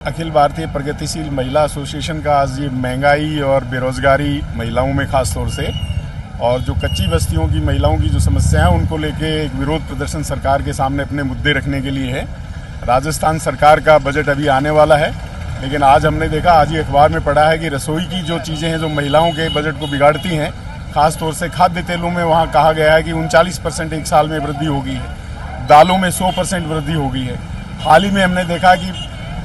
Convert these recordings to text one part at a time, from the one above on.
अखिल भारतीय प्रगतिशील महिला एसोसिएशन का आज ये महंगाई और बेरोजगारी महिलाओं में खास तौर से और जो कच्ची बस्तियों की महिलाओं की जो समस्या है उनको लेके एक विरोध प्रदर्शन सरकार के सामने अपने मुद्दे रखने के लिए है। राजस्थान सरकार का बजट अभी आने वाला है, लेकिन आज हमने देखा, आज ही अखबार में पढ़ा है कि रसोई की जो चीज़ें हैं जो महिलाओं के बजट को बिगाड़ती हैं, खास तौर से खाद्य तेलों में वहाँ कहा गया है कि 39% एक साल में वृद्धि हो गई है, दालों में 100% वृद्धि हो गई है। हाल ही में हमने देखा कि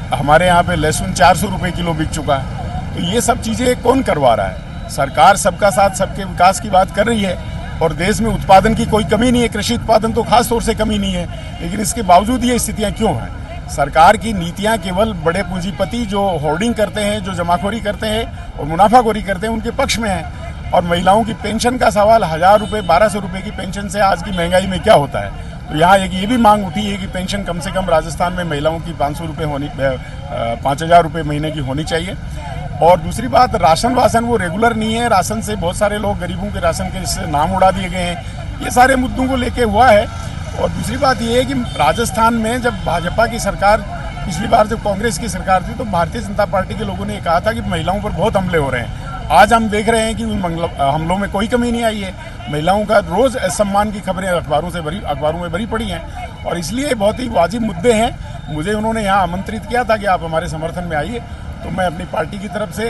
हमारे यहाँ पे लहसुन 400 रुपये किलो बिक चुका है। तो ये सब चीज़ें कौन करवा रहा है? सरकार सबका साथ सबके विकास की बात कर रही है और देश में उत्पादन की कोई कमी नहीं है, कृषि उत्पादन तो खास तौर से कमी नहीं है, लेकिन इसके बावजूद ये स्थितियाँ क्यों हैं? सरकार की नीतियाँ केवल बड़े पूंजीपति जो होर्डिंग करते हैं, जो जमाखोरी करते हैं और मुनाफाखोरी करते हैं, उनके पक्ष में है। और महिलाओं की पेंशन का सवाल, 1000 रुपये 1200 रुपये की पेंशन से आज की महंगाई में क्या होता है? तो यहाँ एक ये भी मांग उठी है कि पेंशन कम से कम राजस्थान में महिलाओं की 500 रुपये होनी, 5000 रुपये महीने की होनी चाहिए। और दूसरी बात, राशन वो रेगुलर नहीं है, राशन से बहुत सारे लोग, गरीबों के राशन के इससे नाम उड़ा दिए गए हैं। ये सारे मुद्दों को लेके हुआ है। और दूसरी बात ये है कि राजस्थान में जब भाजपा की सरकार, पिछली बार जब कांग्रेस की सरकार थी, तो भारतीय जनता पार्टी के लोगों ने कहा था कि महिलाओं पर बहुत हमले हो रहे हैं। आज हम देख रहे हैं कि उन हमलों में कोई कमी नहीं आई है। महिलाओं का रोज़ सम्मान की खबरें अखबारों में भरी पड़ी हैं और इसलिए बहुत ही वाजिब मुद्दे हैं। मुझे उन्होंने यहाँ आमंत्रित किया था कि आप हमारे समर्थन में आइए, तो मैं अपनी पार्टी की तरफ से,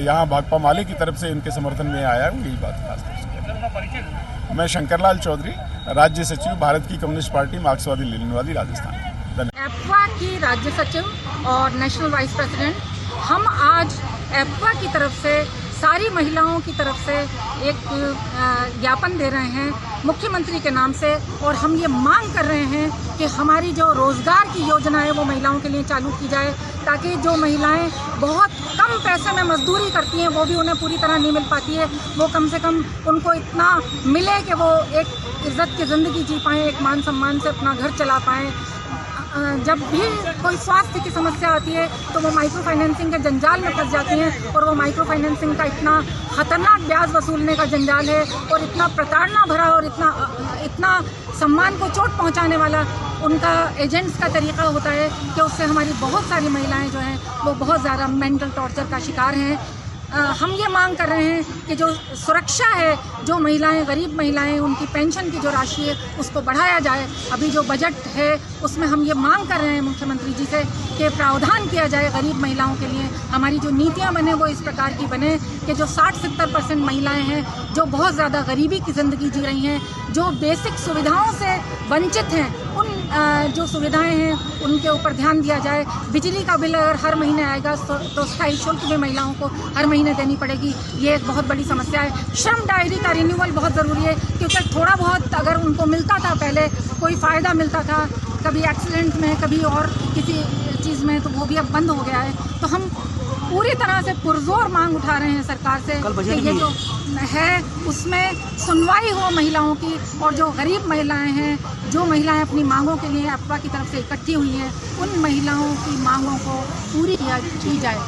यहाँ भाकपा माले की तरफ से इनके समर्थन में आया हूँ। यही बात खास। मैं शंकरलाल चौधरी, राज्य सचिव, भारत की कम्युनिस्ट पार्टी मार्क्सवादी लेनिनवादी, राजस्थान। एप्वा की राज्य सचिव और नेशनल वाइस प्रेसिडेंट, हम आज एप्वा की तरफ से सारी महिलाओं की तरफ से एक ज्ञापन दे रहे हैं मुख्यमंत्री के नाम से, और हम ये मांग कर रहे हैं कि हमारी जो रोज़गार की योजना है वो महिलाओं के लिए चालू की जाए, ताकि जो महिलाएं बहुत कम पैसे में मजदूरी करती हैं, वो भी उन्हें पूरी तरह नहीं मिल पाती है, वो कम से कम उनको इतना मिले कि वो एक इज़्ज़त की ज़िंदगी जी पाएँ, एक मान सम्मान से अपना घर चला पाएँ। जब भी कोई स्वास्थ्य की समस्या आती है तो वो माइक्रो फाइनेंसिंग के जंजाल में फंस जाती हैं, और वो माइक्रो फाइनेंसिंग का इतना खतरनाक ब्याज वसूलने का जंजाल है और इतना प्रताड़ना भरा और इतना सम्मान को चोट पहुंचाने वाला उनका एजेंट्स का तरीका होता है कि उससे हमारी बहुत सारी महिलाएं जो हैं वो बहुत ज़्यादा मेंटल टॉर्चर का शिकार हैं। हम ये मांग कर रहे हैं कि जो सुरक्षा है, जो महिलाएं, गरीब महिलाएं, उनकी पेंशन की जो राशि है उसको बढ़ाया जाए। अभी जो बजट है उसमें हम ये मांग कर रहे हैं मुख्यमंत्री जी से कि प्रावधान किया जाए गरीब महिलाओं के लिए। हमारी जो नीतियां बने वो इस प्रकार की बने कि जो 60-70% महिलाएं हैं जो बहुत ज़्यादा गरीबी की ज़िंदगी जी रही हैं, जो बेसिक सुविधाओं से वंचित हैं, उन जो सुविधाएं हैं उनके ऊपर ध्यान दिया जाए। बिजली का बिल अगर हर महीने आएगा तो स्थायी शुल्क भी महिलाओं को हर महीने देनी पड़ेगी, ये एक बहुत बड़ी समस्या है। श्रम डायरी का रिन्यूअल बहुत ज़रूरी है, क्योंकि थोड़ा बहुत अगर उनको मिलता था, पहले कोई फ़ायदा मिलता था, कभी एक्सीडेंट में, कभी और किसी चीज़ में, तो वो भी अब बंद हो गया है। तो हम पूरी तरह से पुरजोर मांग उठा रहे हैं सरकार से कि ये जो है उसमें सुनवाई हो महिलाओं की, और जो गरीब महिलाएं हैं, जो महिलाएं अपनी मांगों के लिए एप्वा की तरफ से इकट्ठी हुई हैं, उन महिलाओं की मांगों को पूरी की जाए।